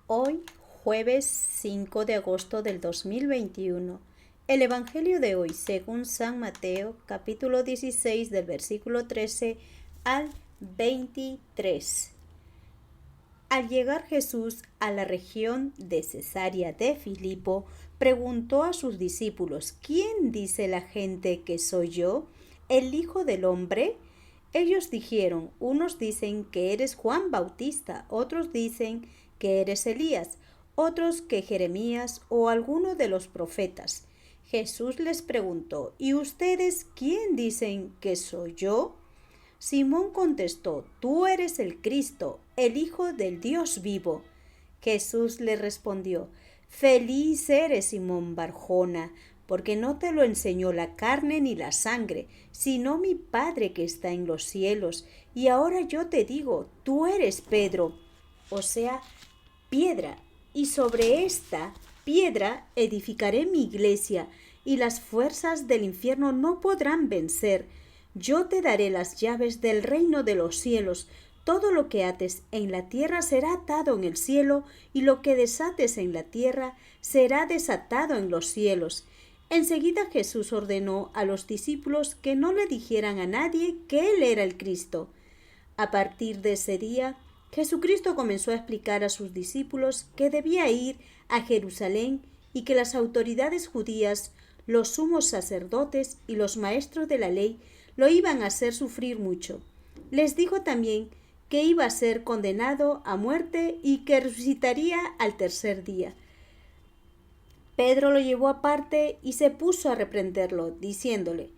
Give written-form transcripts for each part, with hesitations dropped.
Hoy, jueves 5 de agosto del 2021. El Evangelio de hoy, según San Mateo, capítulo 16, del versículo 13 al 23. Al llegar Jesús a la región de Cesarea de Filipo, preguntó a sus discípulos: ¿Quién dice la gente que soy yo? ¿El Hijo del Hombre? Ellos dijeron: unos dicen que eres Juan Bautista, otros dicen que eres Elías, otros que Jeremías o alguno de los profetas. Jesús les preguntó: ¿Y ustedes quién dicen que soy yo? Simón contestó: Tú eres el Cristo, el Hijo del Dios vivo. Jesús le respondió: Feliz eres, Simón Barjona, porque no te lo enseñó la carne ni la sangre, sino mi Padre que está en los cielos. Y ahora yo te digo: tú eres Pedro, o sea, piedra, y sobre esta piedra edificaré mi iglesia, y las fuerzas del infierno no podrán vencer. Yo te daré las llaves del reino de los cielos. Todo lo que ates en la tierra será atado en el cielo, y lo que desates en la tierra será desatado en los cielos. Enseguida Jesús ordenó a los discípulos que no le dijeran a nadie que él era el Cristo. A partir de ese día, Jesucristo comenzó a explicar a sus discípulos que debía ir a Jerusalén y que las autoridades judías, los sumos sacerdotes y los maestros de la ley lo iban a hacer sufrir mucho. Les dijo también que iba a ser condenado a muerte y que resucitaría al tercer día. Pedro lo llevó aparte y se puso a reprenderlo, diciéndole: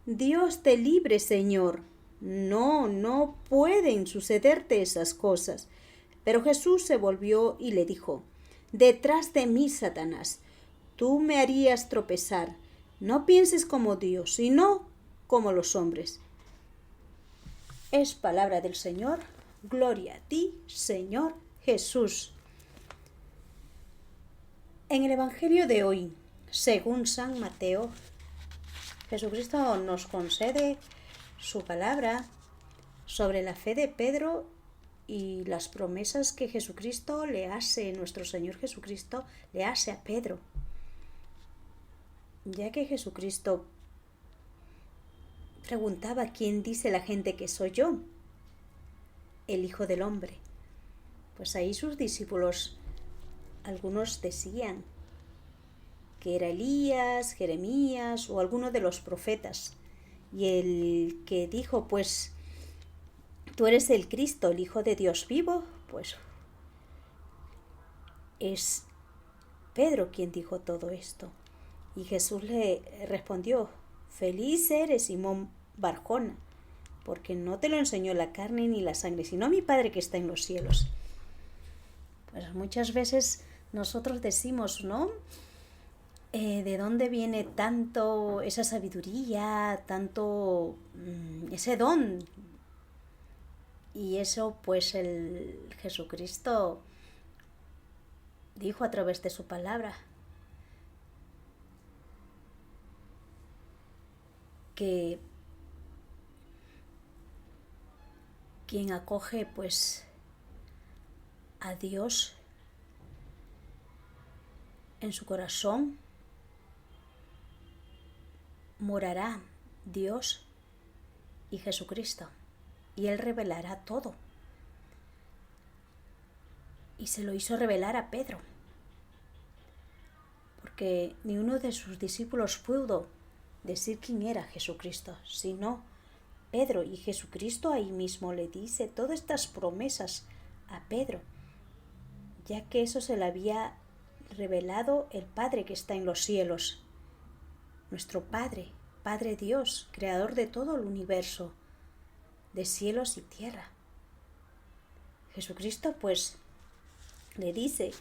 Dios te libre, Señor. No pueden sucederte esas cosas. Pero Jesús se volvió y le dijo: Detrás de mí, Satanás, tú me harías tropezar. No pienses como Dios, sino como los hombres. Es palabra del Señor. Gloria a ti, Señor Jesús. En el Evangelio de hoy, según San Mateo, Jesucristo nos concede su palabra sobre la fe de Pedro y las promesas que Jesucristo le hace, nuestro Señor Jesucristo le hace a Pedro. Ya que Jesucristo preguntaba: ¿quién dice la gente que soy yo? El Hijo del Hombre. Pues ahí sus discípulos, algunos decían que era Elías, Jeremías o alguno de los profetas. Y el que dijo: pues tú eres el Cristo, el Hijo de Dios vivo, pues es Pedro quien dijo todo esto. Y Jesús le respondió: Feliz eres, Simón Barjona, porque no te lo enseñó la carne ni la sangre, sino mi Padre que está en los cielos. Pues muchas veces nosotros decimos, ¿no? ¿De dónde viene tanto esa sabiduría, tanto ese don? Y eso pues el Jesucristo dijo a través de su palabra, que quien acoge pues a Dios en su corazón, morará Dios y Jesucristo, y Él revelará todo. Y se lo hizo revelar a Pedro, porque ni uno de sus discípulos pudo decir quién era Jesucristo, sino Pedro. Y Jesucristo ahí mismo le dice todas estas promesas a Pedro, ya que eso se le había revelado el Padre que está en los cielos, nuestro Padre, Padre Dios, creador de todo el universo, de cielos y tierra. Jesucristo pues le dice: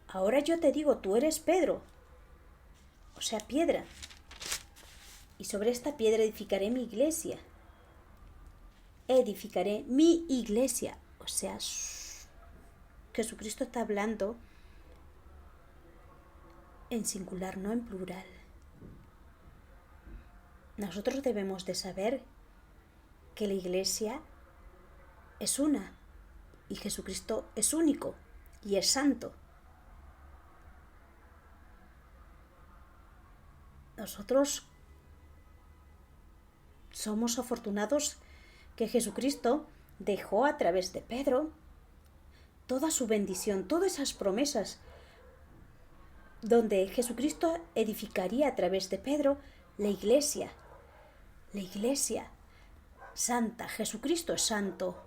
ahora yo te digo, tú eres Pedro, o sea, piedra, y sobre esta piedra edificaré mi iglesia. Edificaré mi iglesia, o sea, Jesucristo está hablando en singular, no en plural. Nosotros debemos de saber que la iglesia es una y Jesucristo es único, y es santo. Nosotros somos afortunados que Jesucristo dejó a través de Pedro toda su bendición, todas esas promesas, donde Jesucristo edificaría a través de Pedro la iglesia santa. Jesucristo es santo.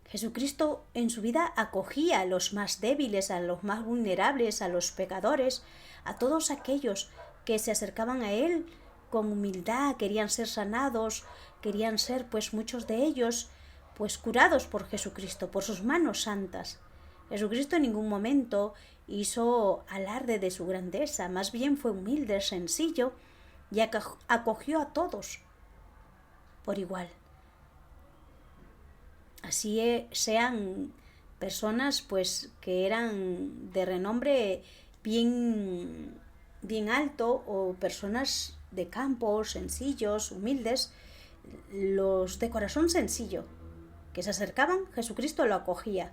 Jesucristo en su vida acogía a los más débiles, a los más vulnerables, a los pecadores, a todos aquellos que se acercaban a Él con humildad, querían ser sanados, querían ser, pues muchos de ellos, pues curados por Jesucristo, por sus manos santas. Jesucristo en ningún momento hizo alarde de su grandeza, más bien fue humilde, sencillo, y acogió a todos por igual. Así sean personas pues que eran de renombre bien alto, o personas de campo, sencillos, humildes, los de corazón sencillo, que se acercaban, Jesucristo lo acogía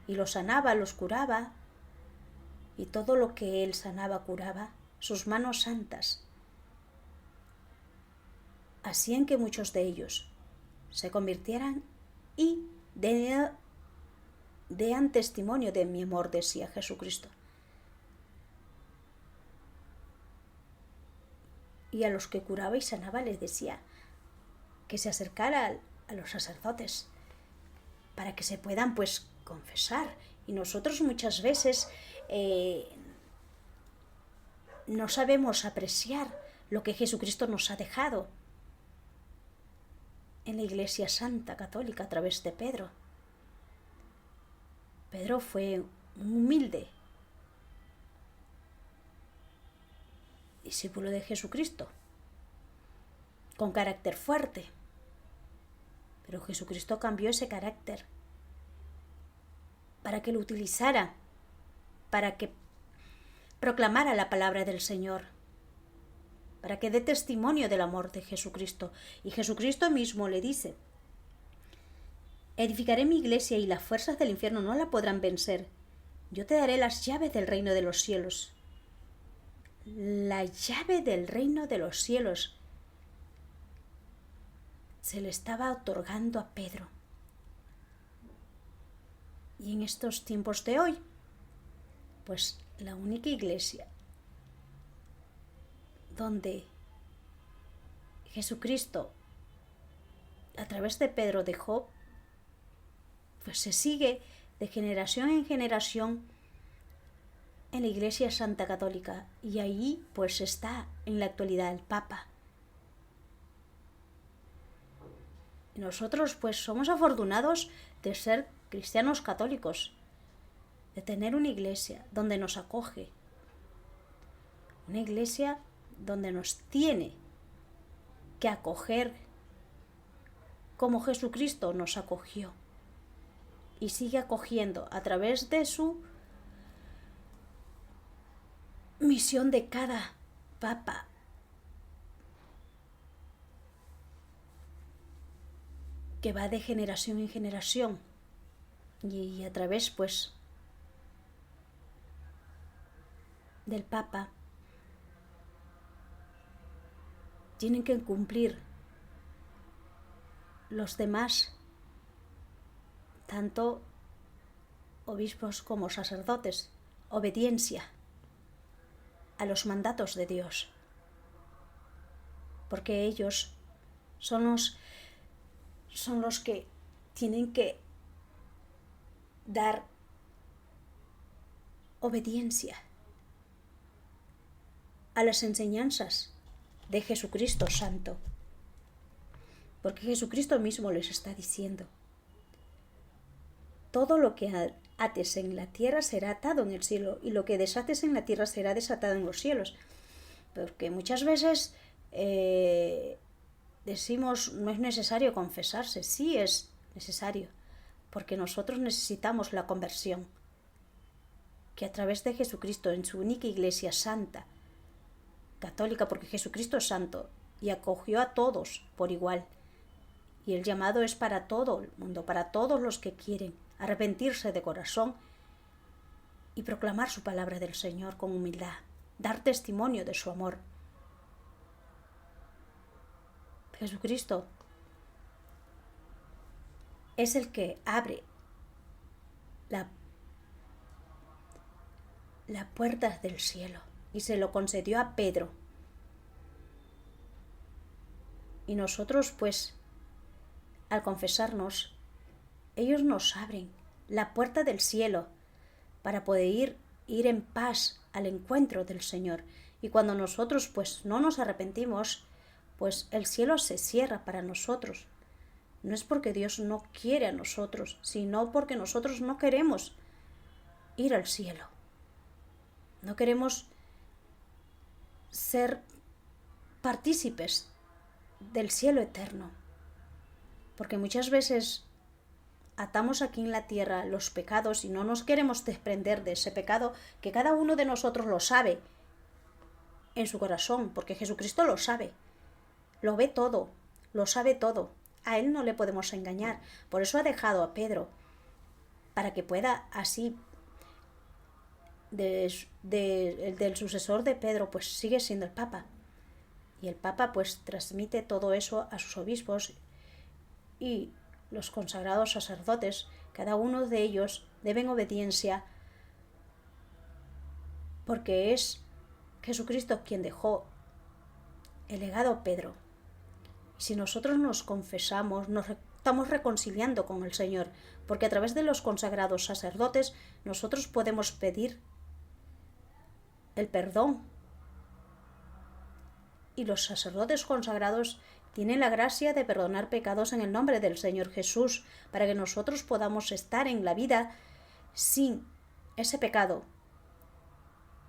y los sanaba, los curaba, y todo lo que Él sanaba, curaba, sus manos santas, hacían que muchos de ellos se convirtieran y dean testimonio de mi amor, decía Jesucristo. Y a los que curaba y sanaba les decía que se acercara a los sacerdotes para que se puedan pues confesar. Y nosotros muchas veces no sabemos apreciar lo que Jesucristo nos ha dejado en la Iglesia Santa Católica a través de Pedro. Pedro fue un humilde discípulo de Jesucristo, con carácter fuerte, pero Jesucristo cambió ese carácter para que lo utilizara, para que proclamara la palabra del Señor, para que dé testimonio del amor de Jesucristo. Y Jesucristo mismo le dice: edificaré mi iglesia y las fuerzas del infierno no la podrán vencer. Yo te daré las llaves del reino de los cielos. La llave del reino de los cielos se le estaba otorgando a Pedro. Y en estos tiempos de hoy, pues la única iglesia donde Jesucristo a través de Pedro dejó, pues se sigue de generación en generación en la Iglesia Santa Católica, y ahí pues está en la actualidad el Papa. Y nosotros pues somos afortunados de ser cristianos católicos, de tener una iglesia donde nos acoge, una iglesia donde nos tiene que acoger como Jesucristo nos acogió y sigue acogiendo a través de su misión de cada papa. Que va de generación en generación, y a través pues del Papa tienen que cumplir los demás, tanto obispos como sacerdotes, obediencia a los mandatos de Dios, porque ellos son los que tienen que dar obediencia a las enseñanzas de Jesucristo Santo, porque Jesucristo mismo les está diciendo: todo lo que ates en la tierra será atado en el cielo, y lo que desates en la tierra será desatado en los cielos. Porque muchas veces decimos: no es necesario confesarse. Sí es necesario, porque nosotros necesitamos la conversión, que a través de Jesucristo en su única iglesia santa, católica, porque Jesucristo es santo y acogió a todos por igual, y el llamado es para todo el mundo, para todos los que quieren arrepentirse de corazón y proclamar su palabra del Señor con humildad, dar testimonio de su amor. Jesucristo es el que abre la puerta del cielo y se lo concedió a Pedro. Y nosotros, pues, al confesarnos, ellos nos abren la puerta del cielo para poder ir en paz al encuentro del Señor. Y cuando nosotros, pues, no nos arrepentimos, pues el cielo se cierra para nosotros. No es porque Dios no quiere a nosotros, sino porque nosotros no queremos ir al cielo. No queremos ser partícipes del cielo eterno. Porque muchas veces atamos aquí en la tierra los pecados y no nos queremos desprender de ese pecado, que cada uno de nosotros lo sabe en su corazón, porque Jesucristo lo sabe, lo ve todo, lo sabe todo. A Él no le podemos engañar. Por eso ha dejado a Pedro, para que pueda así, del sucesor de Pedro, pues sigue siendo el Papa. Y el Papa pues transmite todo eso a sus obispos y los consagrados sacerdotes. Cada uno de ellos deben obediencia, porque es Jesucristo quien dejó el legado a Pedro. Y si nosotros nos confesamos, nos estamos reconciliando con el Señor, porque a través de los consagrados sacerdotes nosotros podemos pedir el perdón. Y los sacerdotes consagrados tienen la gracia de perdonar pecados en el nombre del Señor Jesús, para que nosotros podamos estar en la vida sin ese pecado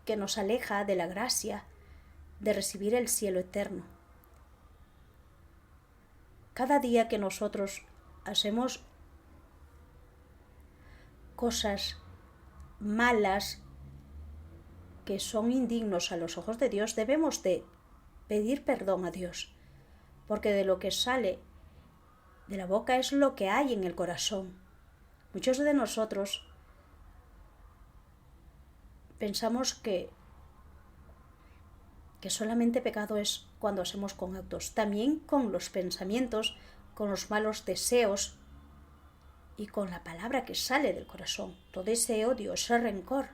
que nos aleja de la gracia de recibir el cielo eterno. Cada día que nosotros hacemos cosas malas que son indignos a los ojos de Dios, debemos de pedir perdón a Dios, porque de lo que sale de la boca es lo que hay en el corazón. Muchos de nosotros pensamos que solamente pecado es cuando hacemos con actos, también con los pensamientos, con los malos deseos y con la palabra que sale del corazón. Todo ese odio, ese rencor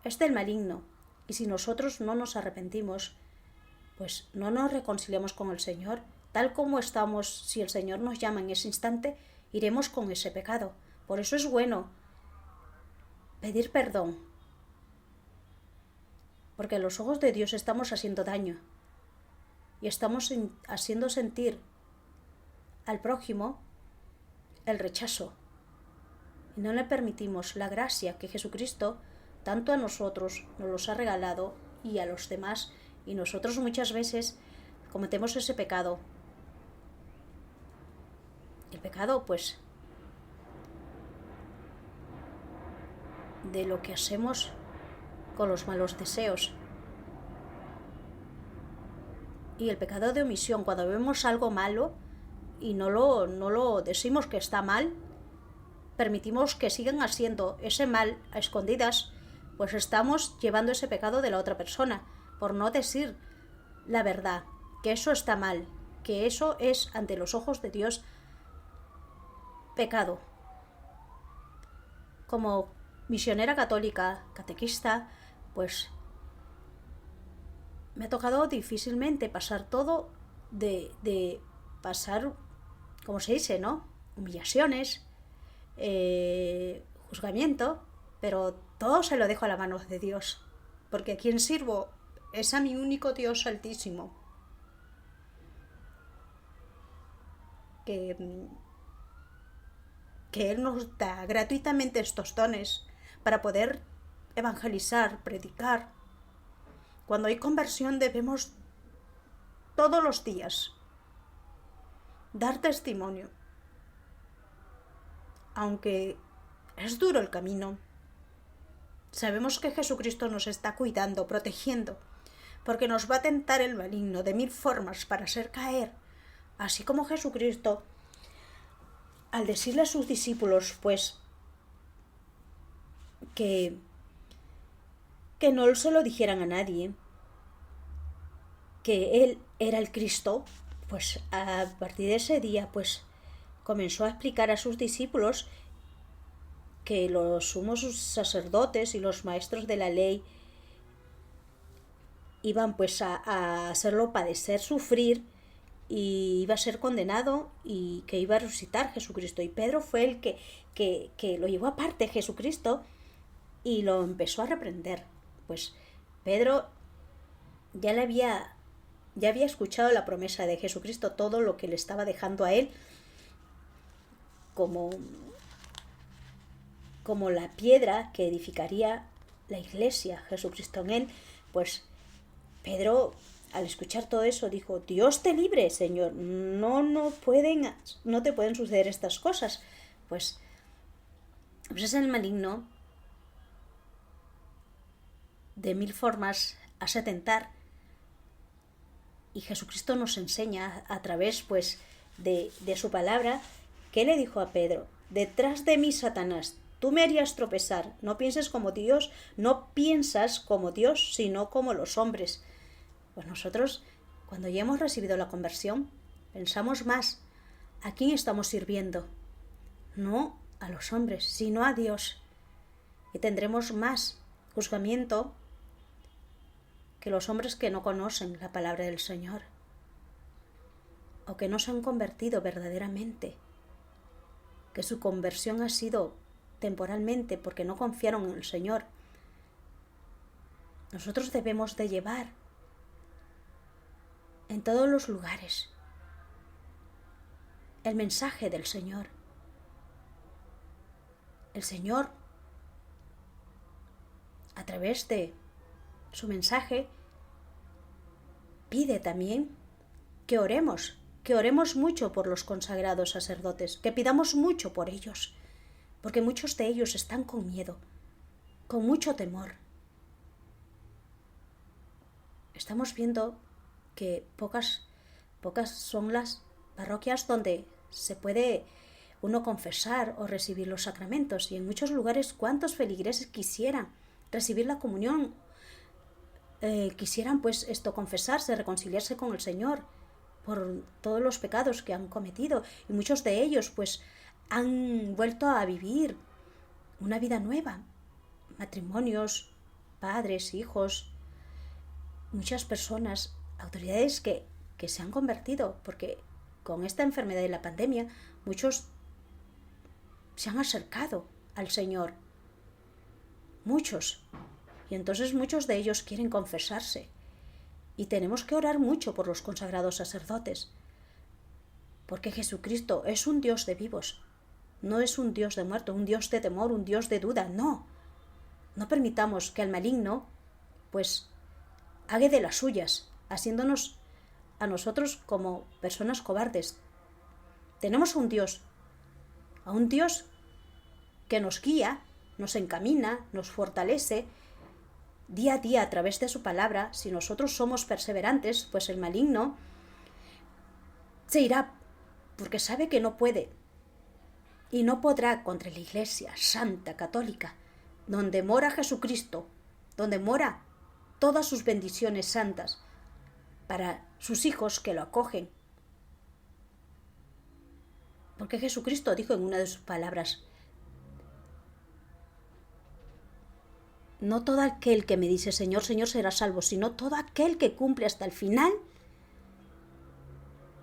es del maligno, y si nosotros no nos arrepentimos, pues no nos reconciliamos con el Señor, tal como estamos. Si el Señor nos llama en ese instante, iremos con ese pecado. Por eso es bueno pedir perdón, porque a los ojos de Dios estamos haciendo daño y estamos haciendo sentir al prójimo el rechazo, y no le permitimos la gracia que Jesucristo tanto a nosotros nos los ha regalado y a los demás. Y nosotros muchas veces cometemos ese pecado. El pecado, pues, de lo que hacemos con los malos deseos. Y el pecado de omisión, cuando vemos algo malo y no lo decimos que está mal, permitimos que sigan haciendo ese mal a escondidas, pues estamos llevando ese pecado de la otra persona, por no decir la verdad, que eso está mal, que eso es ante los ojos de Dios pecado. Como misionera católica, catequista, pues me ha tocado difícilmente pasar todo de pasar, como se dice, ¿no? Humillaciones, juzgamiento, pero todo se lo dejo a la mano de Dios, porque a quien sirvo es a mi único Dios altísimo, que Él nos da gratuitamente estos dones para poder evangelizar, predicar. Cuando hay conversión debemos todos los días dar testimonio, aunque es duro el camino. Sabemos que Jesucristo nos está cuidando, protegiendo, porque nos va a tentar el maligno de 1000 formas para hacer caer, así como Jesucristo, al decirle a sus discípulos, pues, que, que no se lo dijeran a nadie, que él era el Cristo, pues a partir de ese día, pues comenzó a explicar a sus discípulos que los sumos sacerdotes y los maestros de la ley iban pues a hacerlo padecer, sufrir, y iba a ser condenado y que iba a resucitar Jesucristo. Y Pedro fue el que lo llevó aparte Jesucristo y lo empezó a reprender. Pues Pedro ya había escuchado la promesa de Jesucristo, todo lo que le estaba dejando a él como la piedra que edificaría la iglesia, Jesucristo en él. Pues Pedro, al escuchar todo eso, dijo: Dios te libre, Señor, no te pueden suceder estas cosas. Pues es el maligno de mil formas hace tentar, y Jesucristo nos enseña a través pues de su palabra. ¿Qué le dijo a Pedro? Detrás de mí, Satanás, tú me harías tropezar. No piensas como Dios, sino como los hombres. Pues nosotros, cuando ya hemos recibido la conversión, pensamos más a quién estamos sirviendo. No a los hombres, sino a Dios. Y tendremos más juzgamiento que los hombres que no conocen la palabra del Señor, o que no se han convertido verdaderamente, que su conversión ha sido temporalmente porque no confiaron en el Señor. Nosotros debemos de llevar en todos los lugares el mensaje del Señor. El Señor, a través de su mensaje, pide también que oremos mucho por los consagrados sacerdotes, que pidamos mucho por ellos, porque muchos de ellos están con miedo, con mucho temor. Estamos viendo que pocas son las parroquias donde se puede uno confesar o recibir los sacramentos, y en muchos lugares cuántos feligreses quisieran recibir la comunión, quisieran pues confesarse, reconciliarse con el Señor por todos los pecados que han cometido, y muchos de ellos pues han vuelto a vivir una vida nueva, matrimonios, padres, hijos, muchas personas, autoridades que se han convertido, porque con esta enfermedad de la pandemia muchos se han acercado al Señor, muchos, y entonces muchos de ellos quieren confesarse, y tenemos que orar mucho por los consagrados sacerdotes, porque Jesucristo es un Dios de vivos, no es un Dios de muertos, un Dios de temor, un Dios de duda. No permitamos que el maligno pues haga de las suyas, haciéndonos a nosotros como personas cobardes. Tenemos a un Dios que nos guía, nos encamina, nos fortalece día a día a través de su palabra. Si nosotros somos perseverantes, pues el maligno se irá, porque sabe que no puede y no podrá contra la Iglesia Santa Católica, donde mora Jesucristo, donde mora todas sus bendiciones santas para sus hijos que lo acogen. Porque Jesucristo dijo en una de sus palabras: no todo aquel que me dice Señor, Señor será salvo, sino todo aquel que cumple hasta el final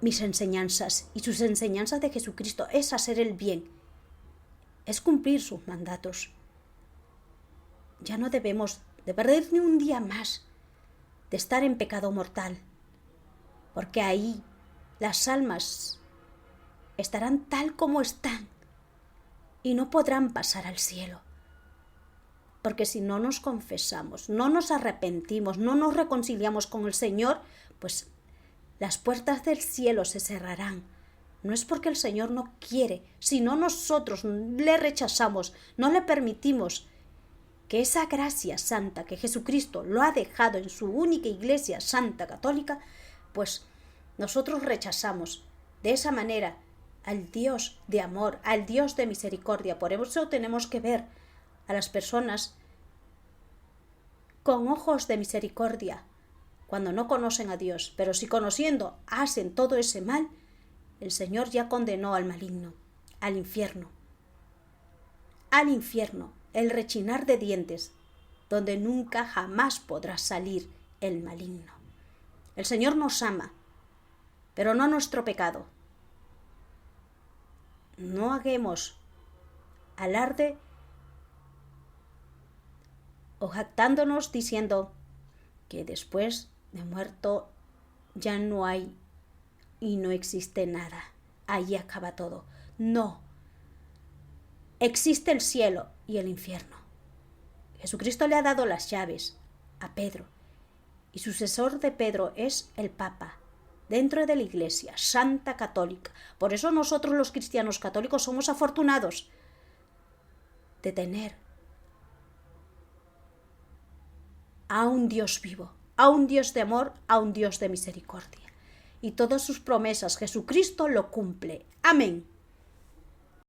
mis enseñanzas. Y sus enseñanzas de Jesucristo es hacer el bien, es cumplir sus mandatos. Ya no debemos de perder ni un día más de estar en pecado mortal, porque ahí las almas estarán tal como están y no podrán pasar al cielo. Porque si no nos confesamos, no nos arrepentimos, no nos reconciliamos con el Señor, pues las puertas del cielo se cerrarán. No es porque el Señor no quiere, sino nosotros le rechazamos, no le permitimos que esa gracia santa que Jesucristo lo ha dejado en su única Iglesia Santa Católica, pues nosotros rechazamos de esa manera al Dios de amor, al Dios de misericordia. Por eso tenemos que ver a las personas con ojos de misericordia cuando no conocen a Dios, pero si conociendo hacen todo ese mal, el Señor ya condenó al maligno, al infierno, el rechinar de dientes, donde nunca jamás podrá salir el maligno. El Señor nos ama, pero no nuestro pecado. No hagamos alarde o jactándonos diciendo que después de muerto ya no hay y no existe nada. Ahí acaba todo. No. Existe el cielo y el infierno. Jesucristo le ha dado las llaves a Pedro y sucesor de Pedro es el Papa dentro de la Iglesia Santa Católica. Por eso nosotros los cristianos católicos somos afortunados de tener a un Dios vivo, a un Dios de amor, a un Dios de misericordia. Y todas sus promesas Jesucristo lo cumple. Amén.